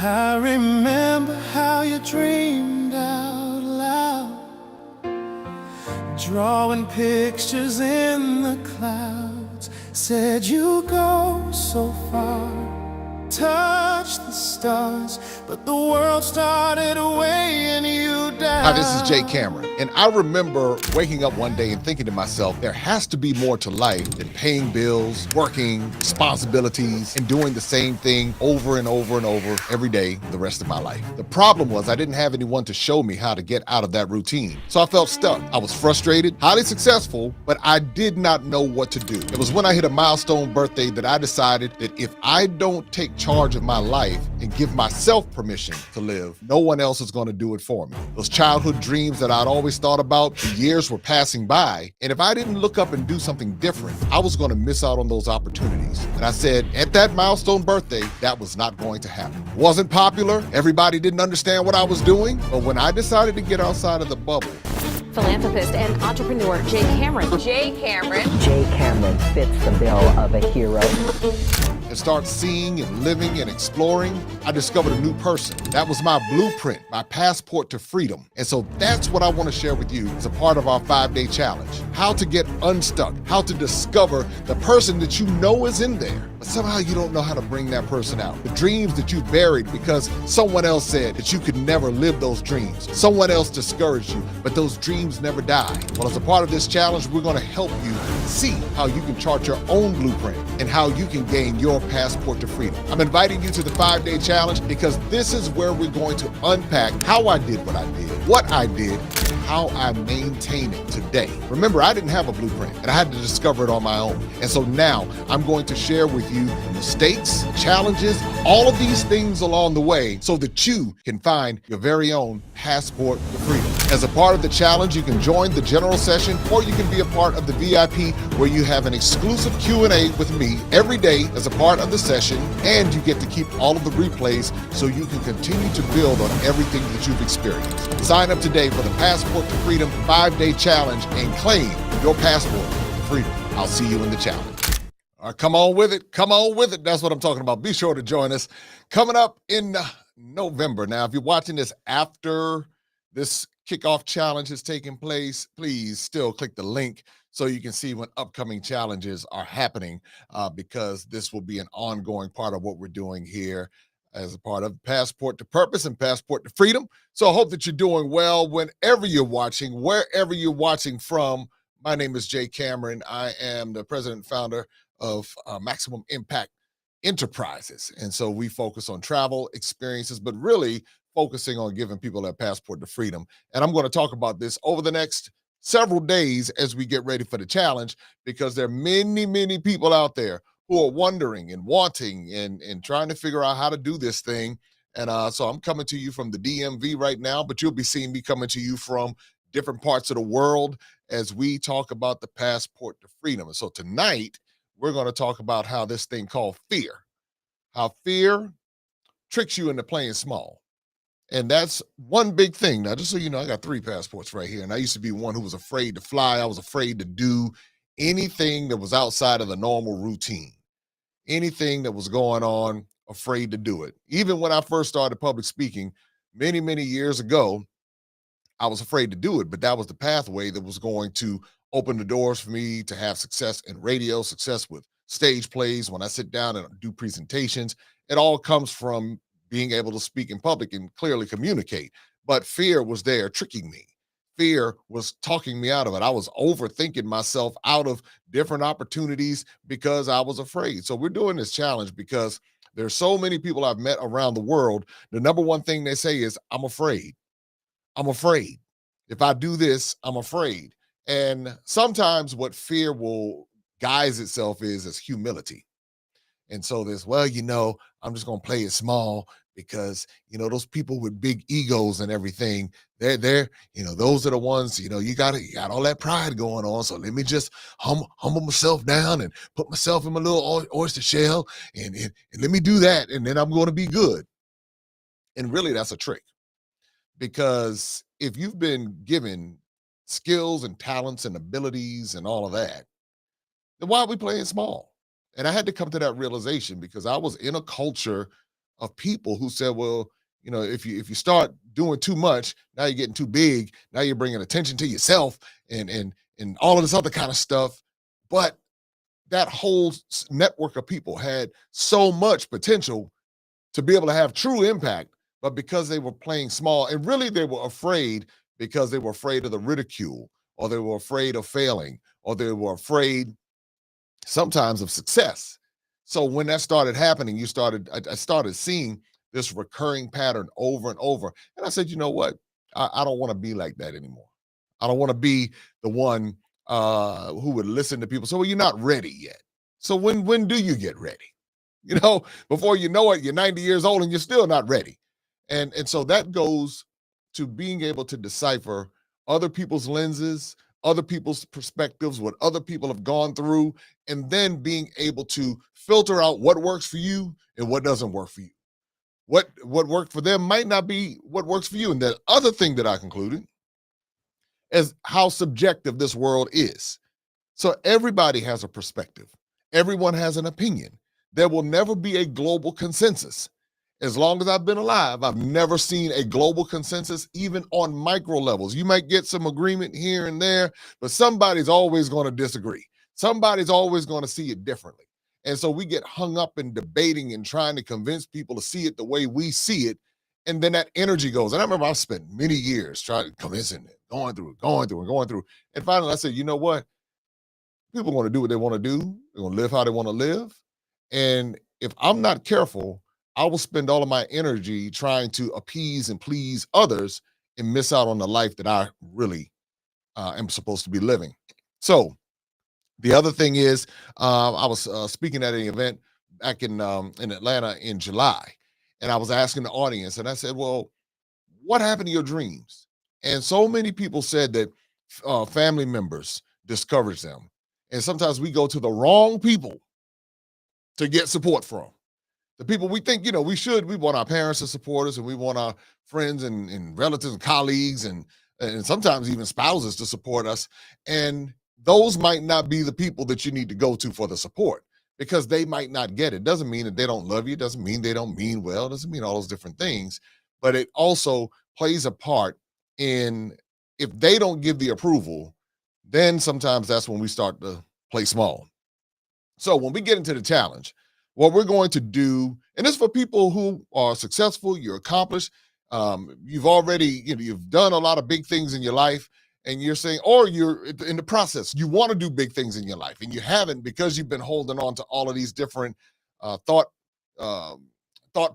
I remember how you dreamed out loud, drawing pictures in the clouds. Said you go so far, touch the stars, but the world started weighing you down. Hi, this is Jay Cameron, and I remember waking up one day and thinking to myself, there has to be more to life than paying bills, working, responsibilities, and doing the same thing over and over and over every day the rest of my life. The problem was I didn't have anyone to show me how to get out of that routine, so I felt stuck. I was frustrated, highly successful, but I did not know what to do. It was when I hit a milestone birthday that I decided that if I don't take charge of my life and give myself permission to live, no one else is going to do it for me. Those childhood dreams that I'd always thought about, the years were passing by, and if I didn't look up and do something different, I was going to miss out on those opportunities. And I said, at that milestone birthday, that was not going to happen. It wasn't popular, everybody didn't understand what I was doing, but when I decided to get outside of the bubble, philanthropist and entrepreneur Jay Cameron. Jay Cameron. Jay Cameron fits the bill of a hero. and start seeing and living and exploring, I discovered a new person. That was my blueprint, my passport to freedom. And so that's what I want to share with you as a part of our 5-day challenge. How to get unstuck, how to discover the person that you know is in there, but somehow you don't know how to bring that person out. The dreams that you buried because someone else said that you could never live those dreams. Someone else discouraged you, but those dreams never die. Well, as a part of this challenge, we're going to help you see how you can chart your own blueprint and how you can gain your passport to freedom. I'm inviting you to the 5-day challenge because this is where we're going to unpack how I did what I did, how I maintain it today. Remember, I didn't have a blueprint and I had to discover it on my own. And so now I'm going to share with you the mistakes, challenges, all of these things along the way so that you can find your very own passport to freedom. As a part of the challenge, you can join the general session or you can be a part of the VIP where you have an exclusive Q&A with me every day as a part of the session, and you get to keep all of the replays so you can continue to build on everything that you've experienced. Sign up today for the Passport to Freedom 5-day challenge and claim your passport to freedom. I'll see you in the challenge. All right, come on with it. Come on with it. That's what I'm talking about. Be sure to join us coming up in November. Now, if you're watching this after this kickoff challenge is taking place, please still click the link so you can see when upcoming challenges are happening, because this will be an ongoing part of what we're doing here as a part of Passport to Purpose and Passport to Freedom. So I hope that you're doing well whenever you're watching, wherever you're watching from. My name is Jay Cameron. I am the president and founder of Maximum Impact Enterprises. And so we focus on travel experiences, but really focusing on giving people that passport to freedom. And I'm going to talk about this over the next several days as we get ready for the challenge, because there are many, many people out there who are wondering and wanting and trying to figure out how to do this thing. And so I'm coming to you from the DMV right now, but you'll be seeing me coming to you from different parts of the world as we talk about the passport to freedom. And so tonight, we're going to talk about how this thing called fear, how fear tricks you into playing small. And that's one big thing. Now, just so you know, I got 3 passports right here. And I used to be one who was afraid to fly. I was afraid to do anything that was outside of the normal routine. Anything that was going on, afraid to do it. Even when I first started public speaking many, many years ago, I was afraid to do it, but that was the pathway that was going to open the doors for me to have success in radio, success with stage plays. When I sit down and do presentations, it all comes from being able to speak in public and clearly communicate. But fear was there tricking me. Fear was talking me out of it. I was overthinking myself out of different opportunities because I was afraid. So we're doing this challenge because there's so many people I've met around the world. The number one thing they say is, I'm afraid. I'm afraid. If I do this, I'm afraid. And sometimes what fear will guise itself is humility. And so there's, well, I'm just going to play it small because, those people with big egos and everything, they're, those are the ones, you got all that pride going on. So let me just humble myself down and put myself in my little oyster shell and let me do that. And then I'm going to be good. And really that's a trick, because if you've been given skills and talents and abilities and all of that, then why are we playing small? And I had to come to that realization because I was in a culture of people who said, well, if you start doing too much, now you're getting too big. Now you're bringing attention to yourself and all of this other kind of stuff. But that whole network of people had so much potential to be able to have true impact, but because they were playing small, and really they were afraid because they were afraid of the ridicule, or they were afraid of failing, or they were afraid sometimes of success. So when that started happening, I started seeing this recurring pattern over and over. And I said, you know what? I don't want to be like that anymore. I don't want to be the one who would listen to people. So, well, you're not ready yet. So when do you get ready? Before you know it, you're 90 years old and you're still not ready. And so that goes to being able to decipher other people's lenses, other people's perspectives, what other people have gone through, and then being able to filter out what works for you and what doesn't work for you. What worked for them might not be what works for you. And the other thing that I concluded is how subjective this world is. So everybody has a perspective. Everyone has an opinion. There will never be a global consensus. As long as I've been alive, I've never seen a global consensus, even on micro levels. You might get some agreement here and there, but somebody's always going to disagree. Somebody's always going to see it differently. And so we get hung up in debating and trying to convince people to see it the way we see it. And then that energy goes. And I remember I spent many years trying to convince it, going through. And finally I said, you know what? People want to do what they want to do. They're going to live how they want to live. And if I'm not careful, I will spend all of my energy trying to appease and please others and miss out on the life that I really am supposed to be living. So the other thing is, I was speaking at an event back in Atlanta in July, and I was asking the audience, and I said, well, what happened to your dreams? And so many people said that family members discourage them. And sometimes we go to the wrong people to get support from. The people we think, we want our parents to support us, and we want our friends and relatives and colleagues and sometimes even spouses to support us. And those might not be the people that you need to go to for the support, because they might not get it. Doesn't mean that they don't love you. Doesn't mean they don't mean well. Doesn't mean all those different things. But it also plays a part in, if they don't give the approval, then sometimes that's when we start to play small. So when we get into the challenge, what we're going to do, and this is for people who are successful, you're accomplished, you've already, you've done a lot of big things in your life, and you're saying, or you're in the process, you want to do big things in your life, and you haven't because you've been holding on to all of these different thought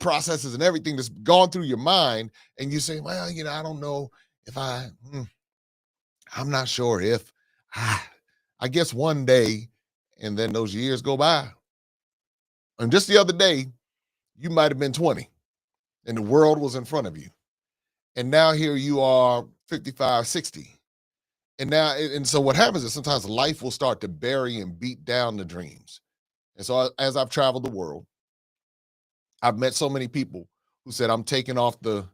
processes and everything that's gone through your mind, and you say, well, I don't know if I'm not sure if, I guess one day, and then those years go by. And just the other day, you might have been 20 and the world was in front of you. And now here you are 55, 60. And so what happens is sometimes life will start to bury and beat down the dreams. And so as I've traveled the world, I've met so many people who said, I'm taking off the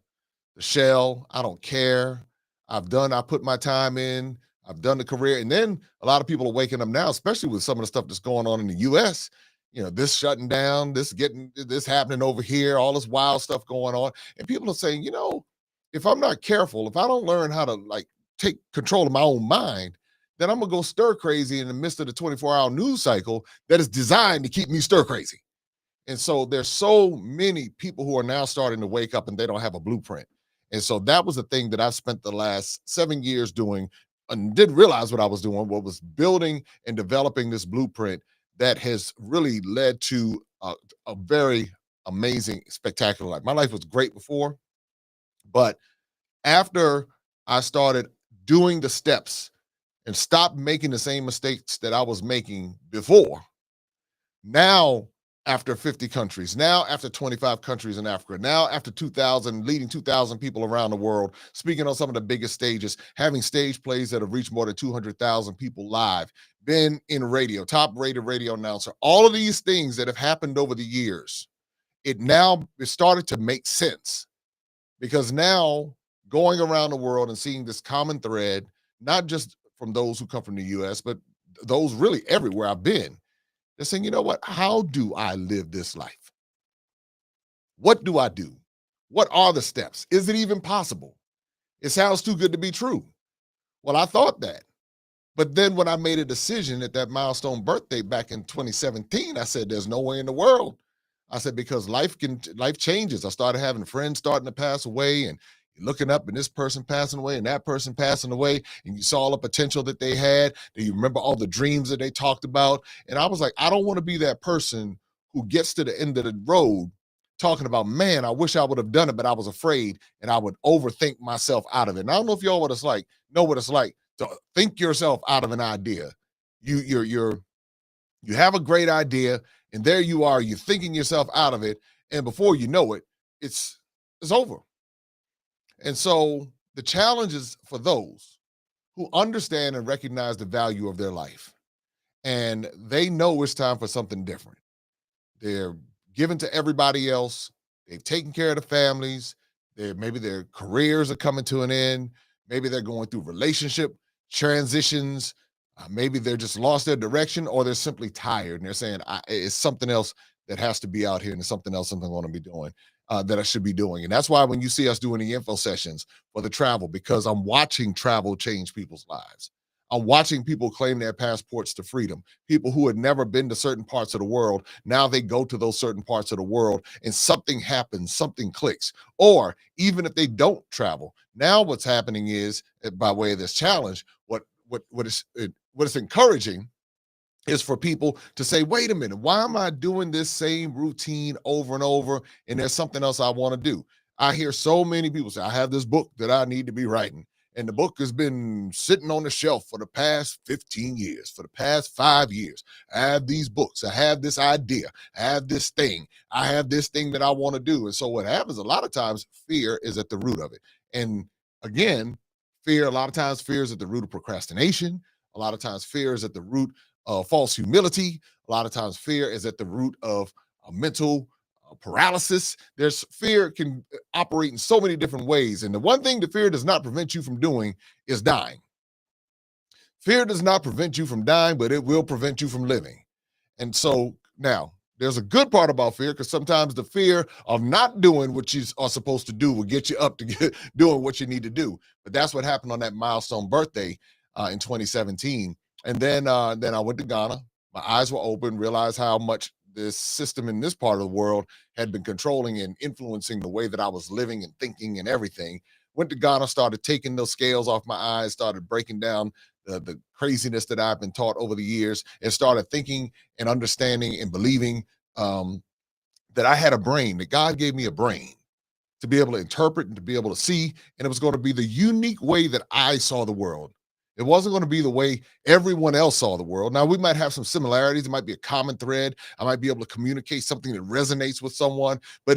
shell. I don't care. I put my time in. I've done the career. And then a lot of people are waking up now, especially with some of the stuff that's going on in the US, this shutting down, this happening over here, all this wild stuff going on. And people are saying, if I'm not careful, if I don't learn how to take control of my own mind, then I'm gonna go stir crazy in the midst of the 24-hour news cycle that is designed to keep me stir crazy. And so there's so many people who are now starting to wake up and they don't have a blueprint. And so that was the thing that I spent the last 7 years doing, and didn't realize what I was doing, what was building and developing this blueprint that has really led to a very amazing, spectacular life. My life was great before, but after I started doing the steps and stopped making the same mistakes that I was making before, now after 50 countries, now after 25 countries in Africa, now after leading 2,000 people around the world, speaking on some of the biggest stages, having stage plays that have reached more than 200,000 people live, been in radio, top-rated radio announcer, all of these things that have happened over the years, it started to make sense, because now going around the world and seeing this common thread, not just from those who come from the US, but those really everywhere I've been, they're saying, you know what? How do I live this life? What do I do? What are the steps? Is it even possible? It sounds too good to be true. Well, I thought that. But then when I made a decision at that milestone birthday back in 2017, I said, there's no way in the world. I said, because life changes. I started having friends starting to pass away, and you're looking up and this person passing away and that person passing away, and you saw all the potential that they had. Do you remember all the dreams that they talked about? And I was like, I don't want to be that person who gets to the end of the road talking about, man, I wish I would have done it, but I was afraid, and I would overthink myself out of it. And I don't know if y'all know what it's like to think yourself out of an idea. You have a great idea, and there you are, you're thinking yourself out of it, and before you know it, it's over. And so the challenge is for those who understand and recognize the value of their life, and they know it's time for something different. They're given to everybody else. They've taken care of the families. Maybe their careers are coming to an end. Maybe they're going through relationship transitions. Maybe they're just lost their direction, or they're simply tired and they're saying, it's something else that has to be out here, and it's something else I'm going to be doing, that I should be doing. And that's why when you see us doing the info sessions for the travel, because I'm watching travel change people's lives. I'm watching people claim their passports to freedom. People who had never been to certain parts of the world, now they go to those certain parts of the world and something happens, something clicks. Or even if they don't travel, now what's happening is, by way of this challenge, what is encouraging is for people to say, wait a minute, why am I doing this same routine over and over? And there's something else I want to do. I hear so many people say, I have this book that I need to be writing. And the book has been sitting on the shelf for the past 15 years, for the past 5 years. I have these books. I have this idea. I have this thing. I have this thing that I want to do. And so what happens a lot of times, fear is at the root of it. And again, a lot of times fear is at the root of procrastination. A lot of times fear is at the root of false humility. A lot of times fear is at the root of mental paralysis. There's fear can operate in so many different ways. And the one thing that fear does not prevent you from doing is dying. Fear does not prevent you from dying, but it will prevent you from living. And so now there's a good part about fear, because sometimes the fear of not doing what you are supposed to do will get you up to doing what you need to do. But that's what happened on that milestone birthday in 2017. And then I went to Ghana. My eyes were open, realized how much this system in this part of the world had been controlling and influencing the way that I was living and thinking and everything. Went to Ghana, started taking those scales off my eyes, started breaking down the craziness that I've been taught over the years, and started thinking and understanding and believing that I had a brain, that God gave me a brain to be able to interpret and to be able to see, and it was going to be the unique way that I saw the world. It wasn't going to be the way everyone else saw the world. Now, we might have some similarities. It might be a common thread. I might be able to communicate something that resonates with someone, but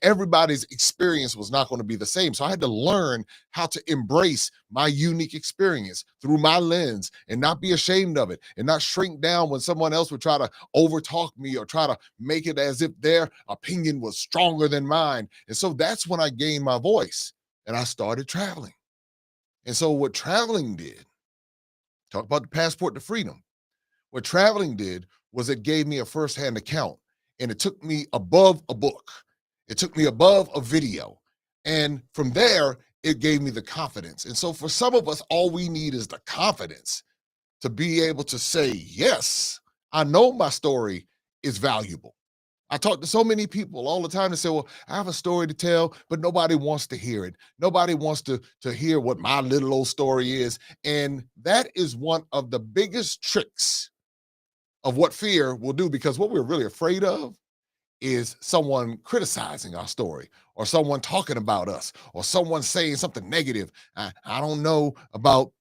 everybody's experience was not going to be the same. So I had to learn how to embrace my unique experience through my lens and not be ashamed of it and not shrink down when someone else would try to overtalk me or try to make it as if their opinion was stronger than mine. And so that's when I gained my voice and I started traveling. And so what traveling did, talk about the passport to freedom. What traveling did was it gave me a firsthand account, and it took me above a book. It took me above a video. And from there, it gave me the confidence. And so for some of us, all we need is the confidence to be able to say, yes, I know my story is valuable. I talk to so many people all the time that say, well, I have a story to tell, but nobody wants to hear it. Nobody wants to hear what my little old story is. And that is one of the biggest tricks of what fear will do, because what we're really afraid of is someone criticizing our story, or someone talking about us, or someone saying something negative. I don't know about,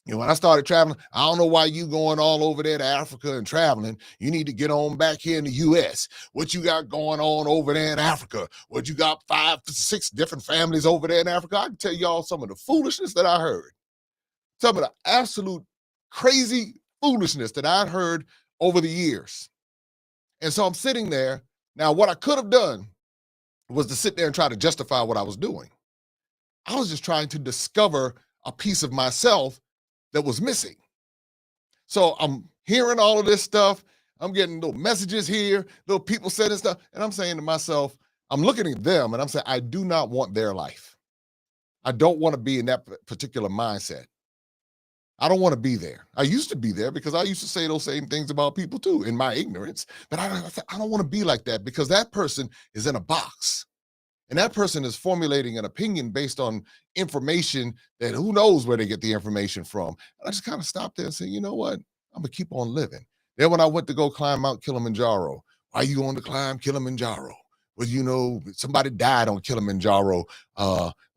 when I started traveling, I don't know why you going all over there to Africa and traveling. You need to get on back here in the U.S. What you got going on over there in Africa? What you got 5 to 6 different families over there in Africa? I can tell y'all some of the foolishness that I heard. Some of the absolute crazy foolishness that I heard over the years. And so I'm sitting there. Now, what I could have done was to sit there and try to justify what I was doing. I was just trying to discover a piece of myself that was missing. So I'm hearing all of this stuff. I'm getting little messages here, little people saying stuff. And I'm saying to myself, I'm looking at them and I'm saying, I do not want their life. I don't want to be in that particular mindset. I don't want to be there. I used to be there because I used to say those same things about people too in my ignorance. But I don't want to be like that because that person is in a box. And that person is formulating an opinion based on information that who knows where they get the information from. And I just kind of stopped there and said, you know what? I'm going to keep on living. Then when I went to go climb Mount Kilimanjaro, why are you going to climb Kilimanjaro? Well, somebody died on Kilimanjaro,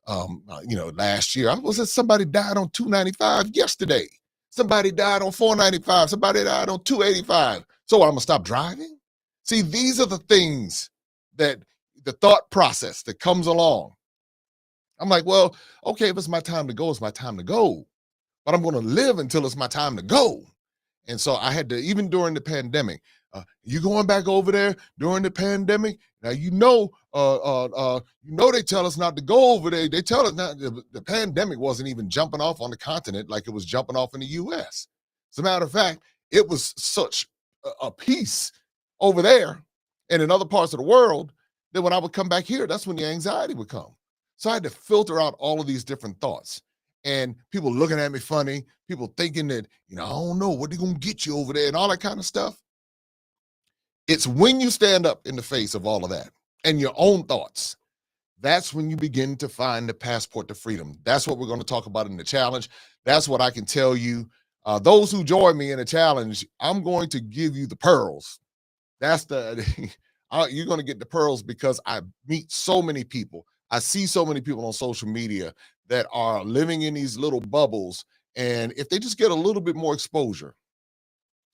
last year. I was it somebody died on 295 yesterday. Somebody died on 495. Somebody died on 285. So I'm going to stop driving? See, these are the things that the thought process that comes along. I'm like, well, okay, if it's my time to go, it's my time to go. But I'm going to live until it's my time to go. And so I had to, even during the pandemic, you going back over there during the pandemic? Now, they tell us not to go over there. They tell us not, the pandemic wasn't even jumping off on the continent like it was jumping off in the U.S. As a matter of fact, it was such a peace over there and in other parts of the world that when I would come back here, that's when the anxiety would come. So I had to filter out all of these different thoughts. And people looking at me funny, people thinking that, I don't know, what they going to get you over there and all that kind of stuff. It's when you stand up in the face of all of that and your own thoughts, that's when you begin to find the passport to freedom. That's what we're going to talk about in the challenge. That's what I can tell you. Those who join me in the challenge, I'm going to give you the pearls. That's you're going to get the pearls because I meet so many people. I see so many people on social media that are living in these little bubbles. And if they just get a little bit more exposure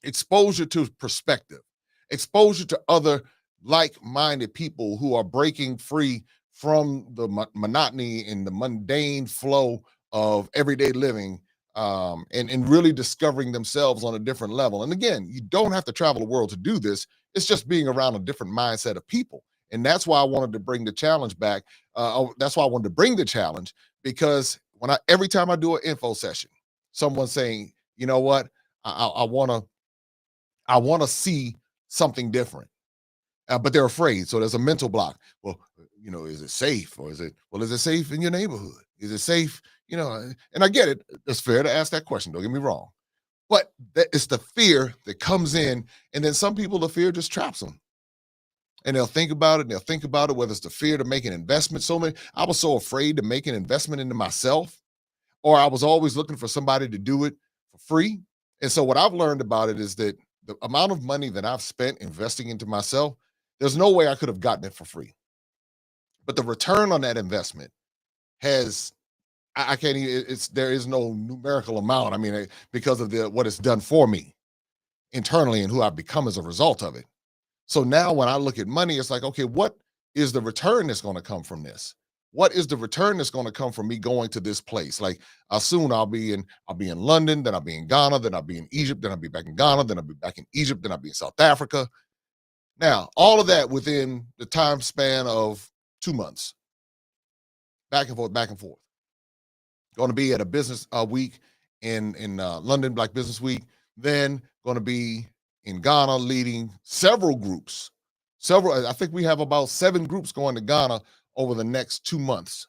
to perspective, exposure to other like-minded people who are breaking free from the monotony and the mundane flow of everyday living, and really discovering themselves on a different level. And again, you don't have to travel the world to do this. It's just being around a different mindset of people. And that's why I wanted to bring the challenge back. That's why I wanted to bring the challenge, because every time I do an info session, someone's saying, you know what, I want to see something different, but they're afraid. So there's a mental block. Well, is it safe, or is it safe in your neighborhood? Is it safe? And I get it. It's fair to ask that question. Don't get me wrong, but it's the fear that comes in, and then some people, the fear just traps them. And they'll think about it, whether it's the fear to make an investment. I was so afraid to make an investment into myself, or I was always looking for somebody to do it for free. And so what I've learned about it is that the amount of money that I've spent investing into myself, there's no way I could have gotten it for free. But the return on that investment I can't even, there is no numerical amount. I mean, because of what it's done for me internally and who I've become as a result of it. So now when I look at money, it's like, okay, what is the return that's going to come from this? What is the return that's going to come from me going to this place? Like soon I'll be in London, then I'll be in Ghana, then I'll be in Egypt, then I'll be back in Ghana, then I'll be back in Egypt, then I'll be in South Africa. Now, all of that within the time span of 2 months. Back and forth, back and forth. Going to be at a business week in London, Black Business Week, then going to be in Ghana leading several groups. I think we have about 7 groups going to Ghana over the next 2 months.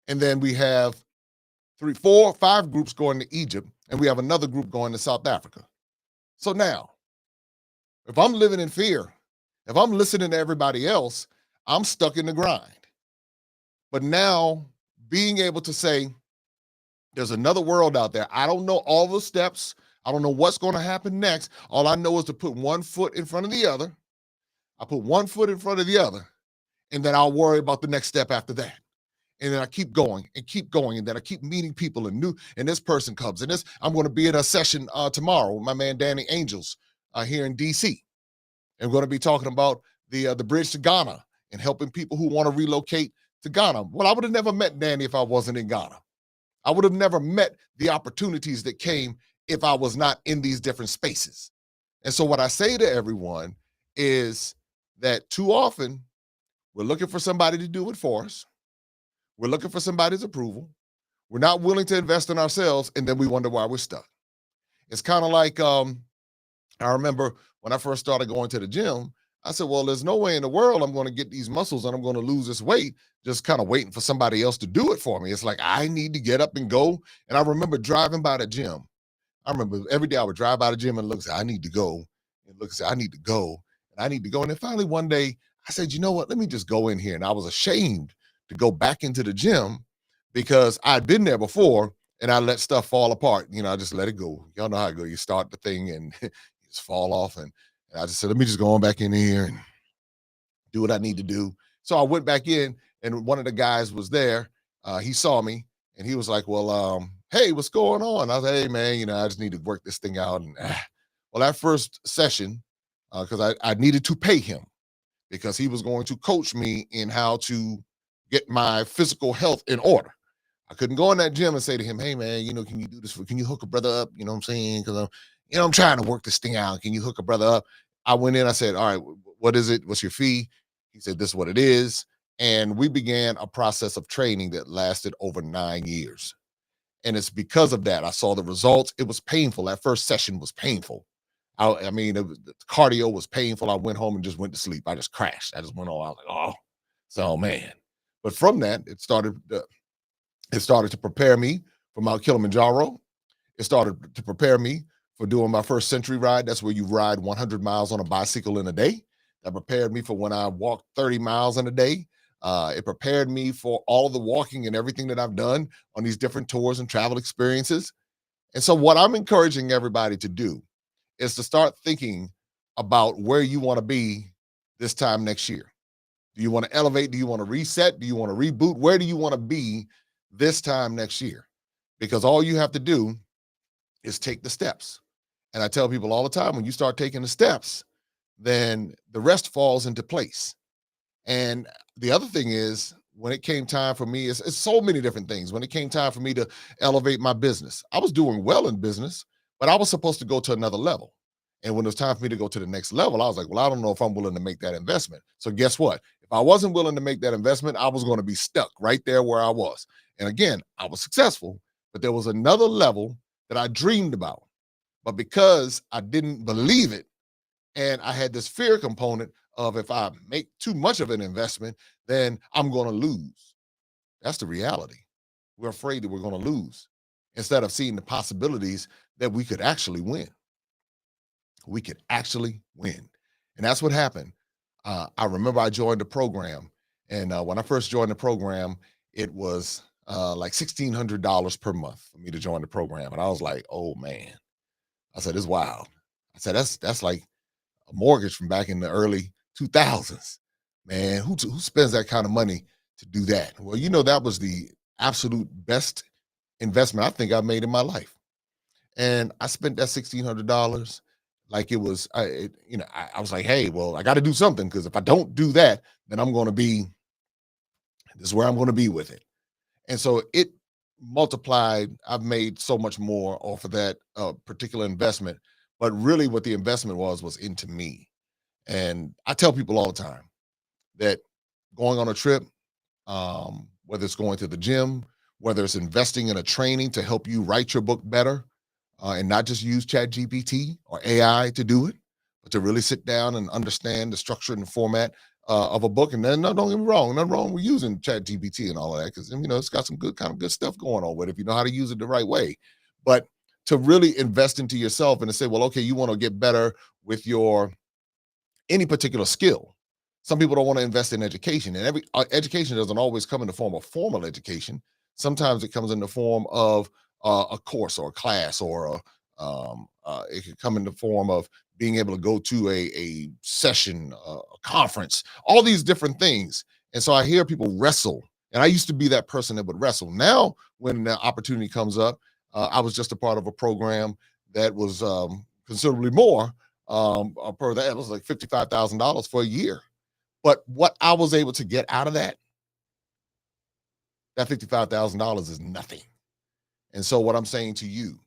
And then we have 3, 4, 5 groups going to Egypt, and we have another group going to South Africa. So now, if I'm living in fear, if I'm listening to everybody else, I'm stuck in the grind. But now being able to say, there's another world out there. I don't know all the steps. I don't know what's going to happen next. All I know is to put one foot in front of the other. I put one foot in front of the other, and then I'll worry about the next step after that. And then I keep going, and then I keep meeting people and this person comes. And I'm going to be at a session tomorrow with my man Danny Angels here in DC. And we're going to be talking about the bridge to Ghana and helping people who want to relocate to Ghana. Well, I would have never met Danny if I wasn't in Ghana. I would have never met the opportunities that came if I was not in these different spaces. And so what I say to everyone is that too often we're looking for somebody to do it for us. We're looking for somebody's approval. We're not willing to invest in ourselves, and then we wonder why we're stuck. It's kind of like I remember when I first started going to the gym, I said, well, there's no way in the world I'm going to get these muscles and I'm going to lose this weight just kind of waiting for somebody else to do it for me. It's like I need to get up and go. And I remember driving by the gym. I remember every day I would drive by the gym and look and say, I need to go. And look and say, I need to go. And I need to go. And then finally one day I said, you know what? Let me just go in here. And I was ashamed to go back into the gym because I'd been there before and I let stuff fall apart. You know, I just let it go. Y'all know how it go. You start the thing and you just fall off. And I just said, let me just go on back in here and do what I need to do. So I went back in and one of the guys was there. He saw me and he was like, well, hey, what's going on? I was like, hey, man, you know, I just need to work this thing out. And well, that first session, because I needed to pay him because he was going to coach me in how to get my physical health in order. I couldn't go in that gym and say to him, hey, man, you know, can you do this? Can you hook a brother up? You know what I'm saying? Because I'm trying to work this thing out. Can you hook a brother up? I went in, I said, all right, what is it? What's your fee? He said, this is what it is. And we began a process of training that lasted over 9 years. And it's because of that. I saw the results. It was painful. That first session was painful. I mean, the cardio was painful. I went home and just went to sleep. I just crashed. I just went on. I was like, oh, so man. But from that, it started to prepare me for Mount Kilimanjaro. It started to prepare me for doing my first century ride. That's where you ride 100 miles on a bicycle in a day. That prepared me for when I walked 30 miles in a day. It prepared me for all the walking and everything that I've done on these different tours and travel experiences. And so what I'm encouraging everybody to do is to start thinking about where you want to be this time next year. Do you want to elevate? Do you want to reset? Do you want to reboot? Where do you want to be this time next year? Because all you have to do is take the steps. And I tell people all the time, when you start taking the steps, then the rest falls into place. And the other thing is, when it came time for me, it's so many different things. When it came time for me to elevate my business, I was doing well in business, but I was supposed to go to another level. And when it was time for me to go to the next level, I was like, well, I don't know if I'm willing to make that investment. So guess what? If I wasn't willing to make that investment, I was going to be stuck right there where I was. And again, I was successful, but there was another level that I dreamed about. But because I didn't believe it, and I had this fear component of if I make too much of an investment, then I'm going to lose. That's the reality. We're afraid that we're going to lose instead of seeing the possibilities that we could actually win. We could actually win. And that's what happened. I remember I joined the program. And when I first joined the program, it was like $1,600 per month for me to join the program. And I was like, oh, man. I said, it's wild. I said, that's like a mortgage from back in the early 2000s. Man, who spends that kind of money to do that? Well, you know, that was the absolute best investment I think I made in my life. And I spent that $1,600 like it was, I was like, hey, well, I got to do something, because if I don't do that, then this is where I'm going to be with it. And so it multiplied. I've made so much more off of that particular investment. But really what the investment was into me. And I tell people all the time that going on a trip, whether it's going to the gym, whether it's investing in a training to help you write your book better, and not just use Chat GPT or AI to do it, but to really sit down and understand the structure and the format of a book. And then, no, don't get me wrong, nothing wrong with using Chat GPT and all of that, because it's got some good stuff going on with it if you know how to use it the right way. But to really invest into yourself and to say, well, okay, you want to get better with any particular skill. Some people don't want to invest in education, and every education doesn't always come in the form of formal education. Sometimes it comes in the form of a course or a class, or it can come in the form of being able to go to a session, a conference, all these different things. And so I hear people wrestle, and I used to be that person that would wrestle. Now, when the opportunity comes up, I was just a part of a program that was considerably more per that. It was like $55,000 for a year. But what I was able to get out of that $55,000 is nothing. And so what I'm saying to you,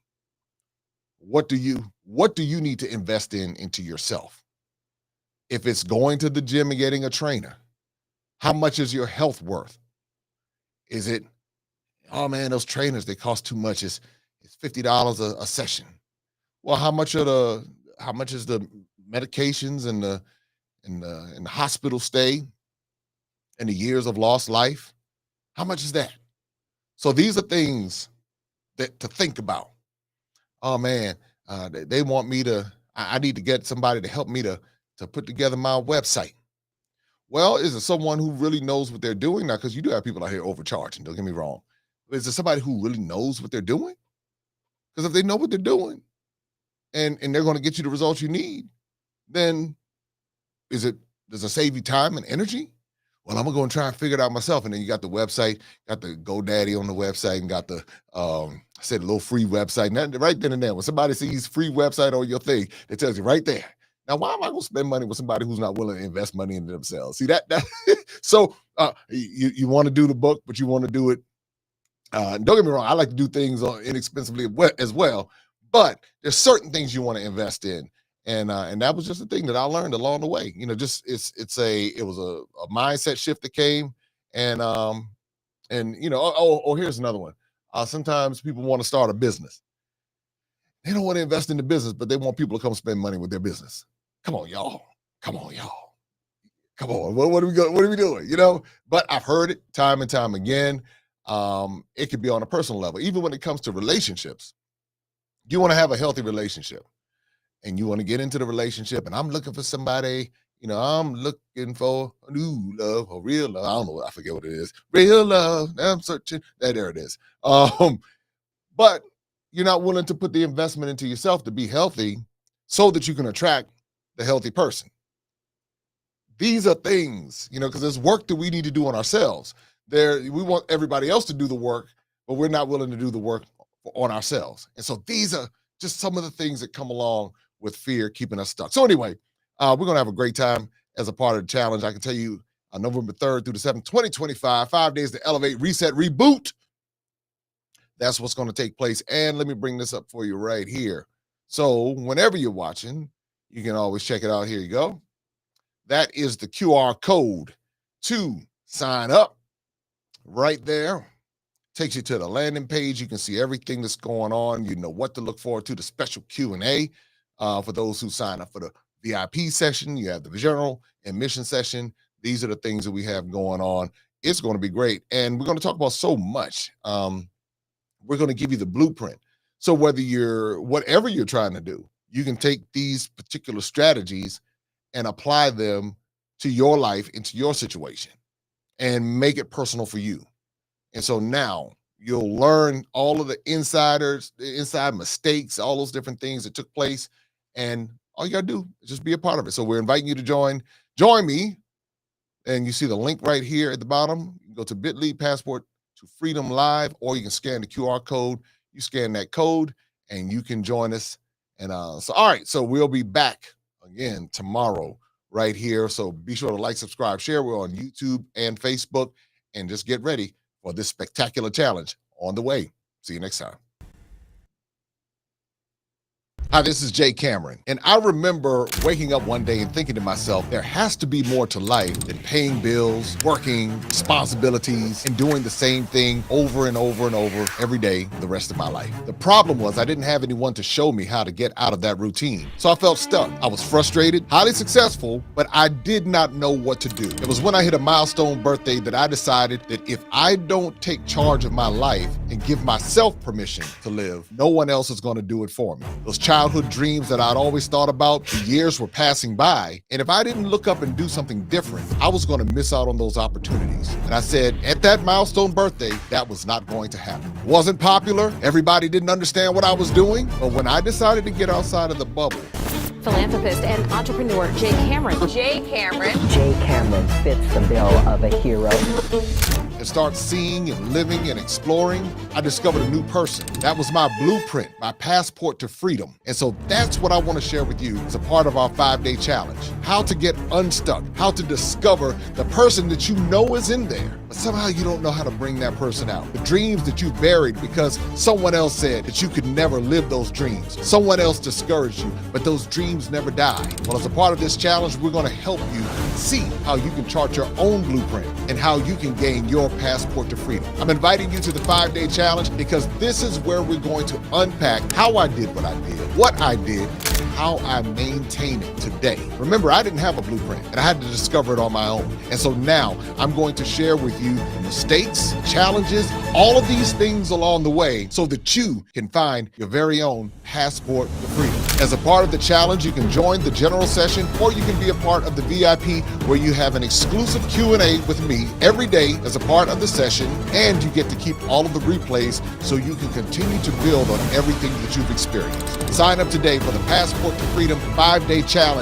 what do you need to invest into yourself? If it's going to the gym and getting a trainer, how much is your health worth? Is it, oh man, those trainers, they cost too much. It's $50 a session. Well, how much is the medications and in the hospital stay, and the years of lost life. How much is that? So these are things that to think about. Oh man, they want me to. I need to get somebody to help me to put together my website. Well, is it someone who really knows what they're doing now? Because you do have people out here overcharging. Don't get me wrong. Is it somebody who really knows what they're doing? Because if they know what they're doing, and they're going to get you the results you need, then does it save you time and energy? Well, I'm gonna go and try and figure it out myself. And then you got the website, got the GoDaddy on the website, and got the I said a little free website. And right then and there, when somebody sees free website on your thing, it tells you right there. Now, why am I gonna spend money with somebody who's not willing to invest money into themselves? See that? So you want to do the book, but you want to do it. Don't get me wrong, I like to do things inexpensively as well, but there's certain things you want to invest in. And that was just the thing that I learned along the way. You know, just it was a mindset shift that came, and you know, here's another one. Sometimes people want to start a business. They don't want to invest in the business, but they want people to come spend money with their business. Come on, y'all. Come on, y'all. Come on. What are we doing? You know, but I've heard it time and time again. It could be on a personal level, even when it comes to relationships. You want to have a healthy relationship. And you want to get into the relationship, and I'm looking for somebody, you know, I'm looking for a new love or real love. I don't know, I forget what it is. Real love. Now I'm searching. There it is. But you're not willing to put the investment into yourself to be healthy so that you can attract the healthy person. These are things, you know, because there's work that we need to do on ourselves. We want everybody else to do the work, but we're not willing to do the work on ourselves. And so these are just some of the things that come along with fear keeping us stuck. So anyway, we're going to have a great time as a part of the challenge. I can tell you November 3rd through the 7th, 2025, 5 days to elevate, reset, reboot. That's what's going to take place. And let me bring this up for you right here. So whenever you're watching, you can always check it out. Here you go. That is the QR code to sign up right there. Takes you to the landing page. You can see everything that's going on. You know what to look forward to, the special Q&A. For those who sign up for the VIP session, you have the general admission session. These are the things that we have going on. It's going to be great. And we're going to talk about so much. We're going to give you the blueprint. So whatever you're trying to do, you can take these particular strategies and apply them to your life, into your situation, and make it personal for you. And so now you'll learn all of the inside mistakes, all those different things that took place. And all you got to do is just be a part of it. So we're inviting you to join me. And you see the link right here at the bottom. You can go to bit.ly Passport to Freedom Live, or you can scan the QR code. You scan that code and you can join us. And all right. So we'll be back again tomorrow right here. So be sure to like, subscribe, share. We're on YouTube and Facebook, and just get ready for this spectacular challenge on the way. See you next time. Hi, this is Jay Cameron, and I remember waking up one day and thinking to myself, there has to be more to life than paying bills, working, responsibilities, and doing the same thing over and over and over every day the rest of my life. The problem was I didn't have anyone to show me how to get out of that routine, so I felt stuck. I was frustrated, highly successful, but I did not know what to do. It was when I hit a milestone birthday that I decided that if I don't take charge of my life and give myself permission to live, no one else is going to do it for me. Those childhood dreams that I'd always thought about, the years were passing by, and if I didn't look up and do something different, I was going to miss out on those opportunities. And I said, at that milestone birthday, that was not going to happen. It wasn't popular. Everybody didn't understand what I was doing. But when I decided to get outside of the bubble, Philanthropist and entrepreneur Jay Cameron. Jay Cameron fits the bill of a hero. and start seeing and living and exploring, I discovered a new person. That was my blueprint, my passport to freedom. And so that's what I want to share with you as a part of our 5-day challenge. How to get unstuck, how to discover the person that you know is in there, but somehow you don't know how to bring that person out. The dreams that you buried because someone else said that you could never live those dreams. Someone else discouraged you, but those dreams never died. Well, as a part of this challenge, we're going to help you see how you can chart your own blueprint and how you can gain your passport to freedom. I'm inviting you to the 5-day challenge because this is where we're going to unpack how I did what I did, what I did, and how I maintain it today. Remember, I didn't have a blueprint and I had to discover it on my own. And so now I'm going to share with you mistakes, challenges, all of these things along the way so that you can find your very own passport to freedom. As a part of the challenge, you can join the general session or you can be a part of the VIP where you have an exclusive Q&A with me every day as a part of the session, and you get to keep all of the replays so you can continue to build on everything that you've experienced. Sign up today for the Passport to Freedom 5-day challenge.